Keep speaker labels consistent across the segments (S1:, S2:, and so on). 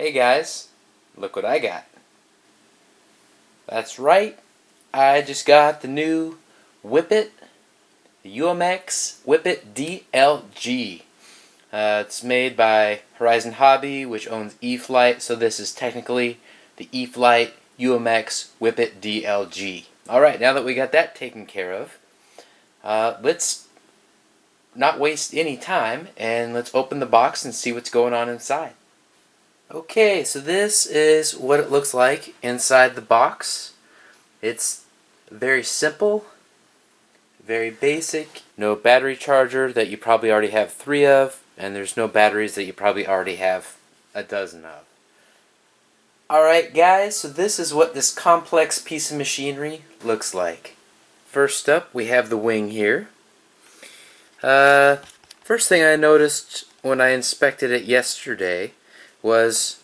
S1: Hey guys, look what I got. That's right, I just got the new Whipit UMX Whipit DLG. It's made by Horizon Hobby, which owns E-flite, so this is technically the E-flite UMX Whipit DLG. Alright, now that we got that taken care of, let's not waste any time and let's open the box and see what's going on inside. Okay, so this is what it looks like inside the box. It's very simple, very basic. No battery charger that you probably already have 3 of, and there's no batteries that you probably already have a dozen of. Alright guys, so this is what this complex piece of machinery looks like. First up, we have the wing here. First thing I noticed when I inspected it yesterday was,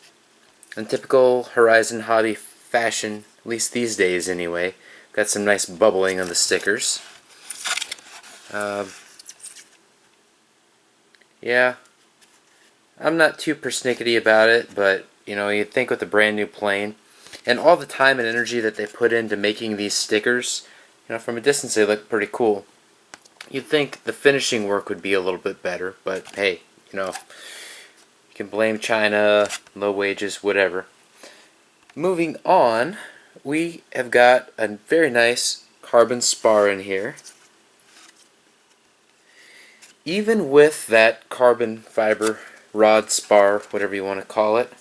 S1: in typical Horizon Hobby fashion, at least these days anyway, got some nice bubbling on the stickers. Yeah, I'm not too persnickety about it, but you know, you'd think with a brand new plane and all the time and energy that they put into making these stickers, you know, from a distance they look pretty cool. You'd think the finishing work would be a little bit better, but hey, you know, you can blame China, low wages, whatever. Moving on, we have got a very nice carbon spar in here. Even with that carbon fiber rod spar, whatever you want to call it,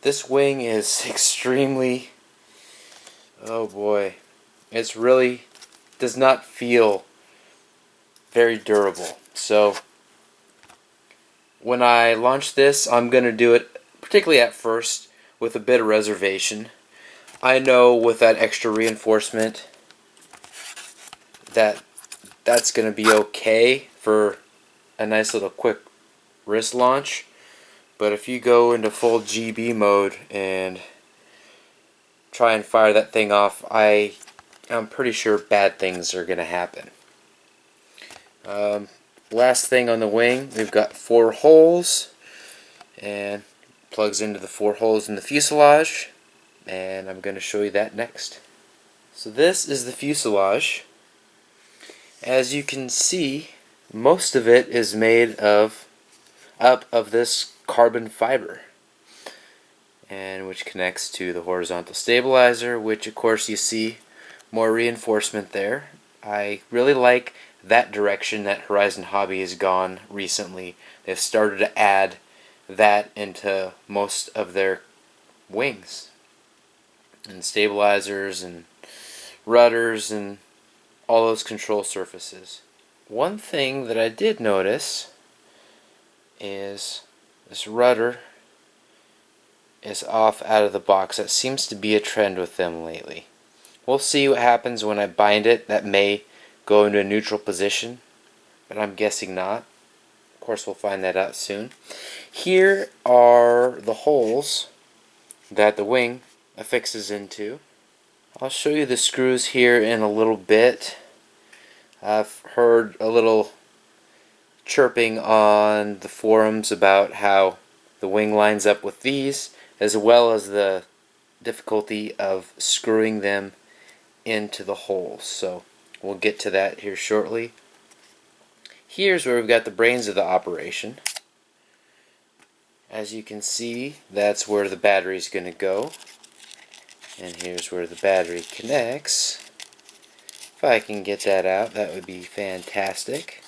S1: this wing is extremely, oh boy, it's really does not feel very durable. So when I launch this, I'm going to do it, particularly at first, with a bit of reservation. I know with that extra reinforcement that that's going to be okay for a nice little quick wrist launch. But if you go into full GB mode and try and fire that thing off, I'm pretty sure bad things are going to happen. Last thing on the wing, we've got 4 holes, and plugs into the 4 holes in the fuselage, and I'm going to show you that next. So this is the fuselage. As you can see, most of it is made up of this carbon fiber, and which connects to the horizontal stabilizer, which of course you see more reinforcement there. I really like that direction that Horizon Hobby has gone recently. They've started to add that into most of their wings, and stabilizers and rudders and all those control surfaces. One thing that I did notice is this rudder is off out of the box. That seems to be a trend with them lately. We'll see what happens when I bind it. That may go into a neutral position, but I'm guessing not. Of course, we'll find that out soon. Here are the holes that the wing affixes into. I'll show you the screws here in a little bit. I've heard a little chirping on the forums about how the wing lines up with these, as well as the difficulty of screwing them into the holes. So we'll get to that here shortly. Here's where we've got the brains of the operation. As you can see, that's where the battery's going to go. And here's where the battery connects. If I can get that out, that would be fantastic.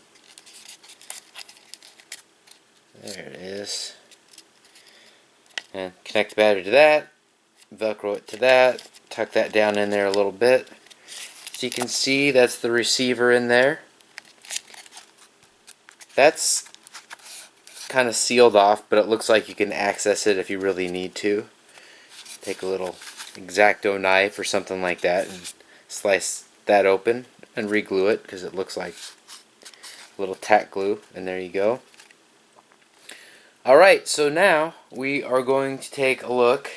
S1: There it is. And connect the battery to that, Velcro it to that, tuck that down in there a little bit. So you can see that's the receiver in there. That's kind of sealed off, but it looks like you can access it if you really need to. Take a little X-Acto knife or something like that and slice that open and re-glue it, because it looks like a little tack glue, and there you go. Alright, so now we are going to take a look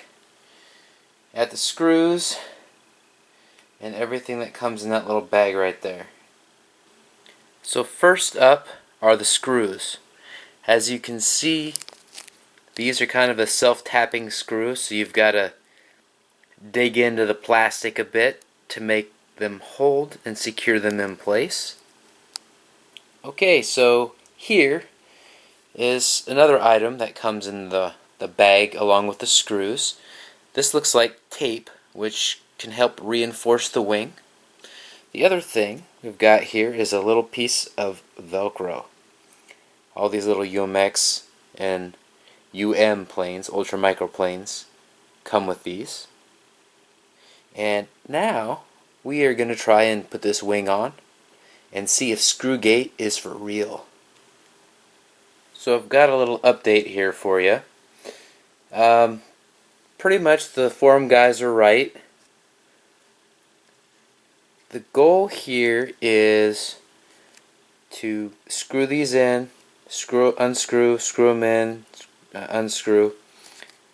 S1: at the screws and everything that comes in that little bag right there. So first up are the screws. As you can see, These are kind of a self-tapping screw, so you've got to dig into the plastic a bit to make them hold and secure them in place. Okay, so here is another item that comes in the bag along with the screws. This looks like tape, which can help reinforce the wing. The other thing we've got here is a little piece of Velcro. All these little UMX and planes, ultra micro planes, come with these. And now we are going to try and put this wing on and see if Screwgate is for real. So I've got a little update here for you. Pretty much the forum guys are right. The goal here is to screw these in, unscrew, screw them in, unscrew,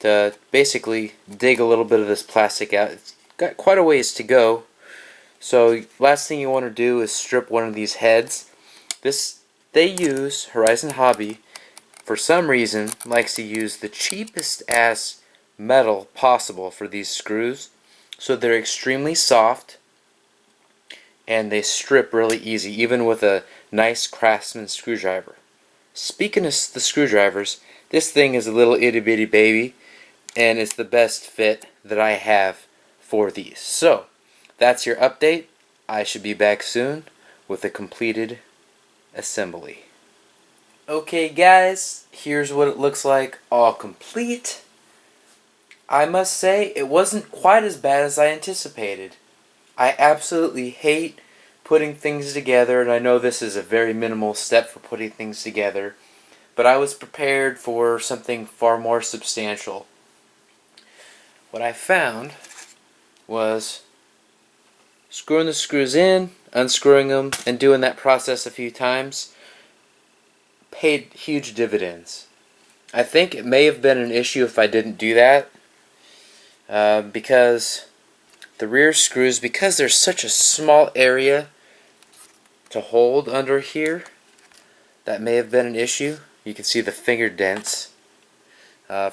S1: to basically dig a little bit of this plastic out. It's got quite a ways to go. So last thing you want to do is strip one of these heads. They use Horizon Hobby, for some reason, likes to use the cheapest ass metal possible for these screws. So they're extremely soft and they strip really easy, even with a nice Craftsman screwdriver. Speaking of the screwdrivers, this thing is a little itty bitty baby and it's the best fit that I have for these. So that's your update. I should be back soon with a completed assembly. Okay guys, here's what it looks like all complete. I must say it wasn't quite as bad as I anticipated. I absolutely hate putting things together, and I know this is a very minimal step for putting things together, but I was prepared for something far more substantial. What I found was screwing the screws in, unscrewing them, and doing that process a few times paid huge dividends. I think it may have been an issue if I didn't do that, because the rear screws, because there's such a small area to hold under here, that may have been an issue. You can see the finger dents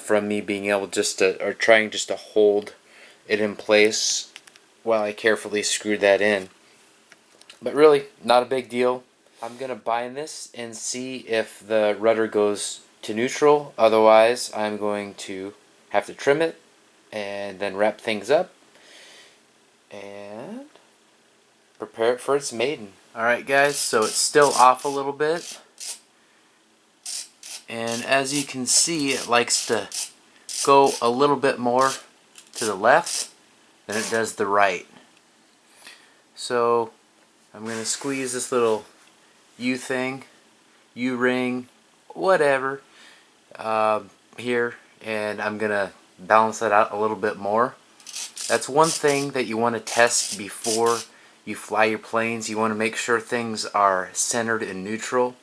S1: from me being able trying just to hold it in place while I carefully screwed that in. But really, not a big deal. I'm going to bind this and see if the rudder goes to neutral. Otherwise, I'm going to have to trim it and then wrap things up and prepare it for its maiden. Alright guys, so it's still off a little bit. And as you can see, it likes to go a little bit more to the left than it does the right. So I'm going to squeeze this little U-ring, whatever, here, and I'm going to balance that out a little bit more. That's one thing that you want to test before you fly your planes. You want to make sure things are centered and neutral.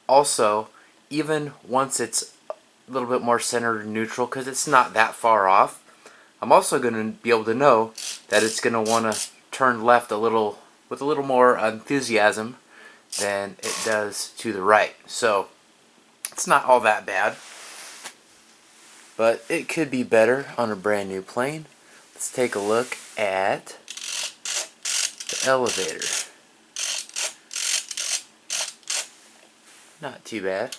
S1: Also, even once it's a little bit more centered and neutral, because it's not that far off, I'm also going to be able to know that it's going to want to turn left with a little more enthusiasm than it does to the right. So it's not all that bad, but it could be better on a brand new plane. Let's take a look at the elevator. Not too bad.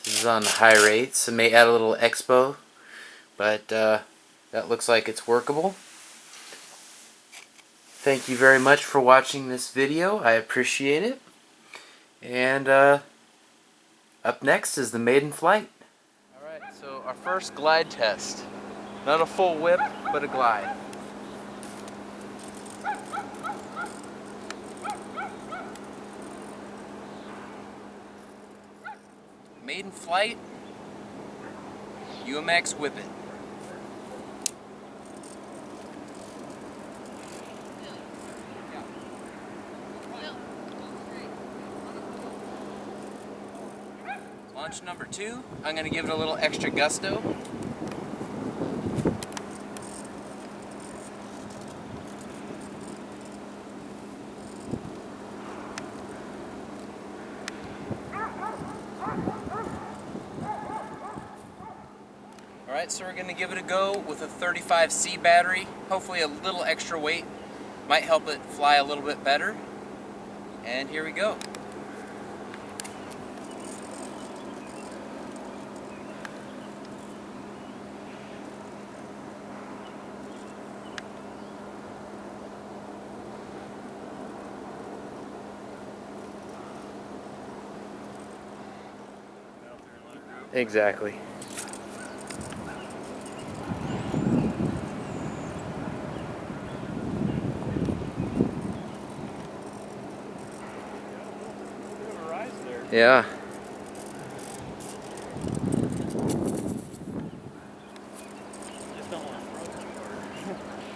S1: This is on high rates. It may add a little expo, but that looks like it's workable. Thank you very much for watching this video. I appreciate it. And up next is the Maiden Flight. Alright, so our first glide test. Not a full whip, but a glide. Maiden Flight UMX Whipit. Launch number 2. I'm going to give it a little extra gusto. Alright, so we're going to give it a go with a 35C battery. Hopefully a little extra weight might help it fly a little bit better. And here we go. Exactly. Yeah.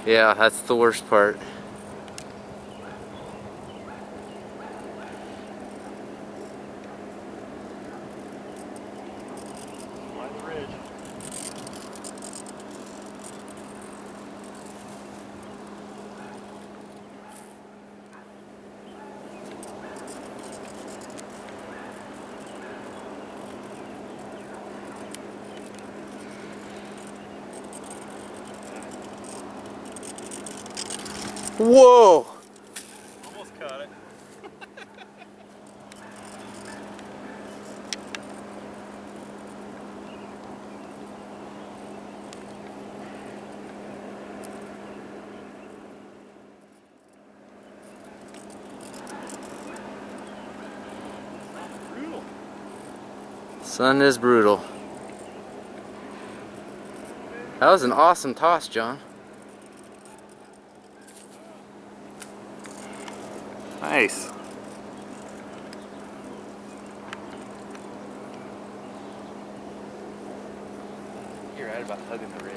S1: Yeah, that's the worst part. Whoa!
S2: Almost caught it. Brutal.
S1: Sun is brutal. That was an awesome toss, John.
S2: Nice.
S1: You're right about hugging the ridge.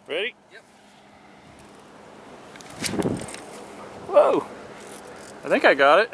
S2: Ready?
S1: Yep.
S2: Whoa! I think I got it.